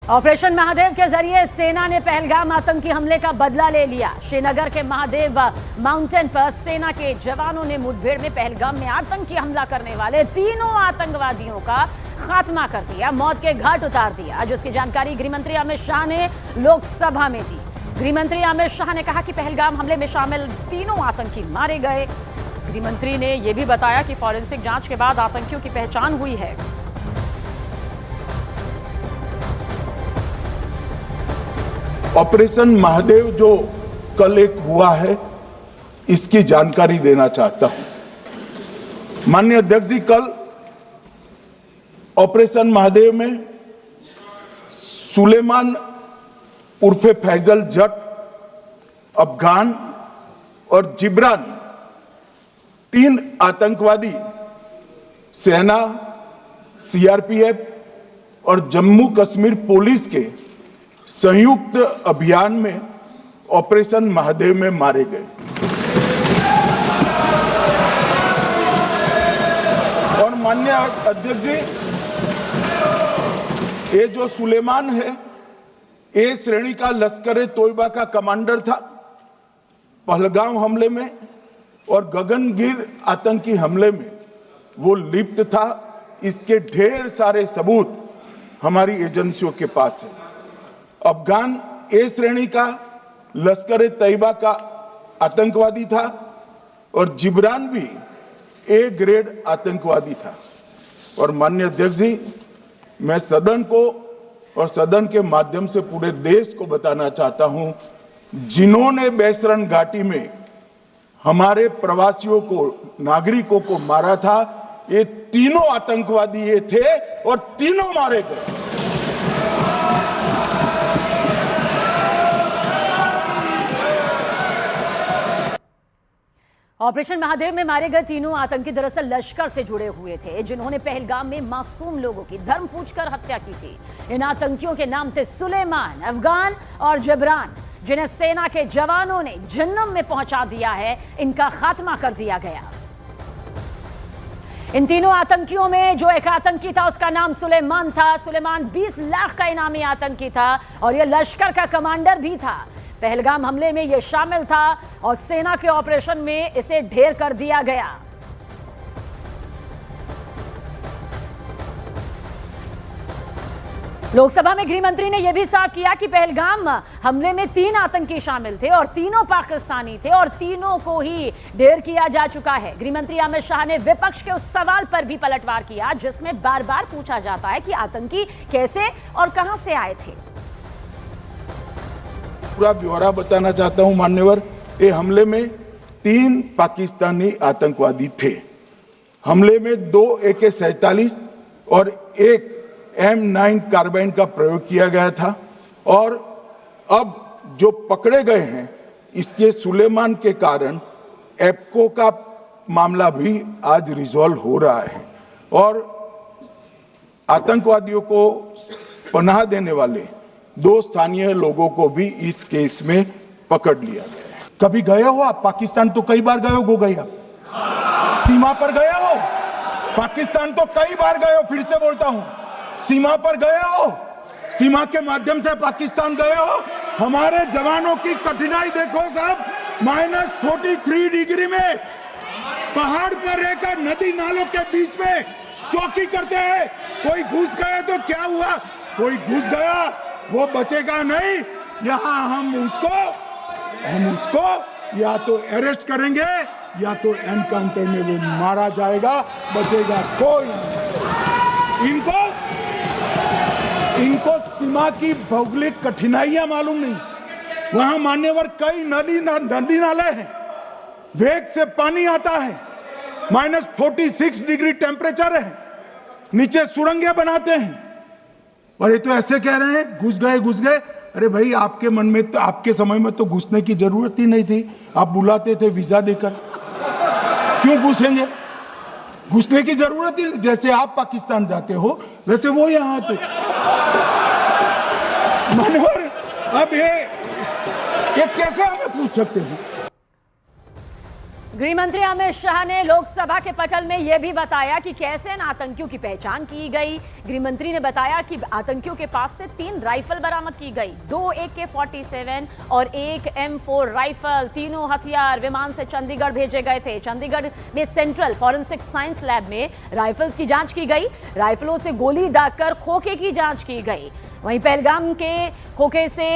Operation Mahadev के जरिए सेना ने पहलगाम आतंकी हमले का बदला ले लिया। श्रीनगर के महादेव माउंटेन पर सेना के जवानों ने मुठभेड़ में पहलगाम में आतंकी हमला करने वाले तीनों आतंकवादियों का खात्मा कर दिया, मौत के घाट उतार दिया। जिसकी जानकारी गृहमंत्री अमित शाह ने लोकसभा में दी। गृहमंत्री अमित शाह ने कहा कि पहलगाम हमले में शामिल तीनों आतंकी मारे गए। गृहमंत्री ने यह भी बताया कि फॉरेंसिक जांच के बाद आतंकियों की पहचान हुई है। ऑपरेशन महादेव जो कल एक हुआ है, इसकी जानकारी देना चाहता हूं। माननीय अध्यक्ष जी, कल ऑपरेशन महादेव में सुलेमान उर्फे फैजल जट, अफगान और जिब्रान, 3 आतंकवादी सेना, सीआरपीएफ और जम्मू कश्मीर पुलिस के संयुक्त अभियान में ऑपरेशन महादेव में मारे गए। और माननीय अध्यक्ष जी, ये जो सुलेमान है, ए श्रेणी का लश्कर ए तोयबा का कमांडर था। पहलगाम हमले में और गगनगिर आतंकी हमले में वो लिप्त था। इसके ढेर सारे सबूत हमारी एजेंसियों के पास है। अफगान ए श्रेणी का लश्कर ए तैयबा का आतंकवादी था और जिब्रान भी ए ग्रेड आतंकवादी था। और माननीय अध्यक्ष जी, मैं सदन को और सदन के माध्यम से पूरे देश को बताना चाहता हूं, जिन्होंने बैसरन घाटी में हमारे प्रवासियों को, नागरिकों को मारा था, ये तीनों आतंकवादी ये थे और तीनों मारे गए। ऑपरेशन महादेव में मारे गए तीनों आतंकी दरअसल लश्कर से जुड़े हुए थे, जिन्होंने पहलगाम में मासूम लोगों की धर्म पूछकर हत्या की थी। इन आतंकियों के नाम थे सुलेमान, अफगान और जिब्रान, जिन्हें सेना के जवानों ने जहन्नुम में पहुंचा दिया है। इनका खात्मा कर दिया गया। इन तीनों आतंकियों में जो एक आतंकी था, उसका नाम सुलेमान था। सुलेमान 20 लाख का इनामी आतंकी था और यह लश्कर का कमांडर भी था। पहलगाम हमले में यह शामिल था और सेना के ऑपरेशन में इसे ढेर कर दिया गया। लोकसभा में गृह मंत्री ने यह भी साफ किया कि पहलगाम हमले में 3 आतंकी शामिल थे और तीनों पाकिस्तानी थे और तीनों को ही ढेर किया जा चुका है। गृह मंत्री अमित शाह ने विपक्ष के उस सवाल पर भी पलटवार किया, जिसमें बार बार पूछा जाता है कि आतंकी कैसे और कहां से आए थे। पूरा ब्यौरा बताना चाहता हूं मान्यवर। ये हमले में 3 पाकिस्तानी आतंकवादी थे। हमले में 2 AK-47 और 1 M9 कार्बाइन का प्रयोग किया गया था। और अब जो पकड़े गए हैं, इसके सुलेमान के कारण एप्को का मामला भी आज रिजॉल्व हो रहा है और आतंकवादियों को पनाह देने वाले 2 स्थानीय लोगों को भी इस केस में पकड़ लिया गया है। कभी गए हो आप पाकिस्तान? तो कई बार गए हो गो गई आप सीमा पर गए हो? पाकिस्तान तो कई बार गए हो। फिर से बोलता हूं, सीमा पर गए हो? सीमा के माध्यम से पाकिस्तान गए हो? हमारे जवानों की कठिनाई देखो साहब। -43 डिग्री में पहाड़ पर रहकर नदी नालों के बीच में चौकी करते हैं। कोई घुस गए तो क्या हुआ? कोई घुस गया, वो बचेगा नहीं। यहां हम उसको या तो अरेस्ट करेंगे या तो एनकाउंटर में वो मारा जाएगा, बचेगा कोई नहीं। इनको सीमा की भौगोलिक कठिनाइयां मालूम नहीं। वहां मान्यवर कई नदी नाले हैं, वेग से पानी आता है, -46 डिग्री टेम्परेचर है, नीचे सुरंगें बनाते हैं। और ये तो ऐसे कह रहे हैं घुस गए। अरे भाई, आपके मन में तो, आपके समय में तो घुसने की जरूरत ही नहीं थी। आप बुलाते थे वीजा देकर, क्यों घुसेंगे? घुसने की जरूरत ही, जैसे आप पाकिस्तान जाते हो वैसे वो यहां आते। मनोहर, अब ये कैसे हमें पूछ सकते हैं? गृह मंत्री अमित शाह ने लोकसभा के पटल में यह भी बताया कि कैसे इन आतंकियों की पहचान की गई। गृह मंत्री ने बताया कि आतंकियों के पास से 3 राइफल बरामद की गई, 2 AK-47 और 1 M4 राइफल। तीनों हथियार विमान से चंडीगढ़ भेजे गए थे। चंडीगढ़ में सेंट्रल फॉरेंसिक साइंस लैब में राइफल्स की जांच की गई। राइफलों से गोली दागकर खोखे की जांच की गई। वहीं पहलगाम के खोखे से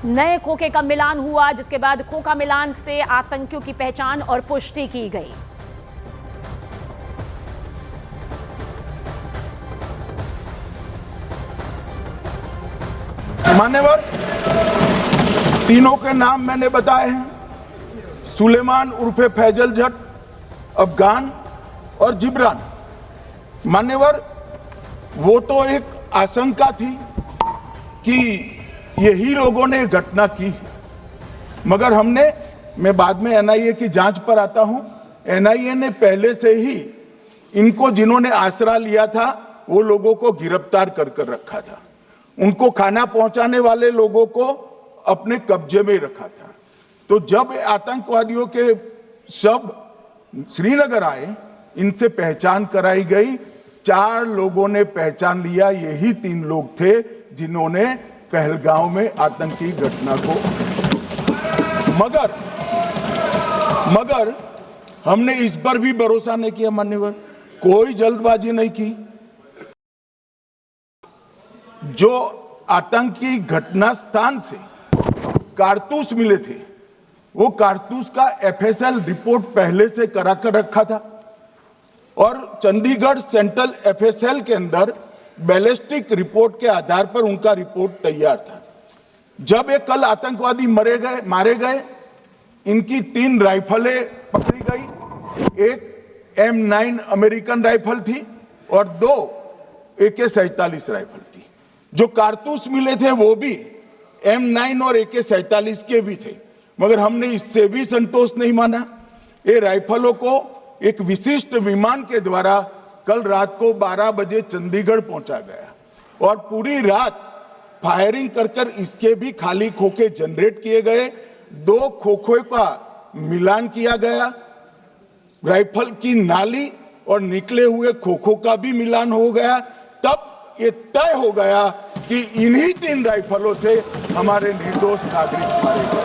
नए खोखे का मिलान हुआ, जिसके बाद खोखा मिलान से आतंकियों की पहचान और पुष्टि की गई। मान्यवर, तीनों के नाम मैंने बताए हैं, सुलेमान उर्फे फैजल जट, अफगान और जिब्रान। मान्यवर, वो तो एक आशंका थी कि यही लोगों ने घटना की है, मगर मैं बाद में एनआईए की जांच पर आता हूं। एनआईए ने पहले से ही इनको, जिन्होंने आसरा लिया था, वो लोगों को गिरफ्तार कर रखा था। उनको खाना पहुंचाने वाले लोगों को अपने कब्जे में रखा था। तो जब आतंकवादियों के शव श्रीनगर आए, इनसे पहचान कराई गई। 4 लोगों ने पहचान लिया, यही 3 लोग थे जिन्होंने पहलगाम में आतंकी घटना को। मगर हमने इस पर भी भरोसा नहीं किया मान्यवर, कोई जल्दबाजी नहीं की। जो आतंकी घटना स्थान से कारतूस मिले थे, वो कारतूस का FSL रिपोर्ट पहले से करा कर रखा था और चंडीगढ़ सेंट्रल FSL के अंदर बैलिस्टिक रिपोर्ट के आधार पर उनका रिपोर्ट तैयार था। जब ये कल आतंकवादी मारे गए, इनकी 3 राइफलें पकड़ी गई। एक M9 अमेरिकन राइफल थी और 2 AK-47 राइफल थी। जो कारतूस मिले थे वो भी M9 और AK-47 के भी थे, मगर हमने इससे भी संतोष नहीं माना। ये राइफलों को एक विशिष्ट विमान के द्वारा कल रात को 12 बजे चंडीगढ़ पहुंचा गया और पूरी रात फायरिंग कर इसके भी खाली खोखे जनरेट किए गए। 2 खोखों का मिलान किया गया, राइफल की नाली और निकले हुए खोखों का भी मिलान हो गया। तब ये तय हो गया कि इन्हीं 3 राइफलों से हमारे निर्दोष नागरिक मारे गए।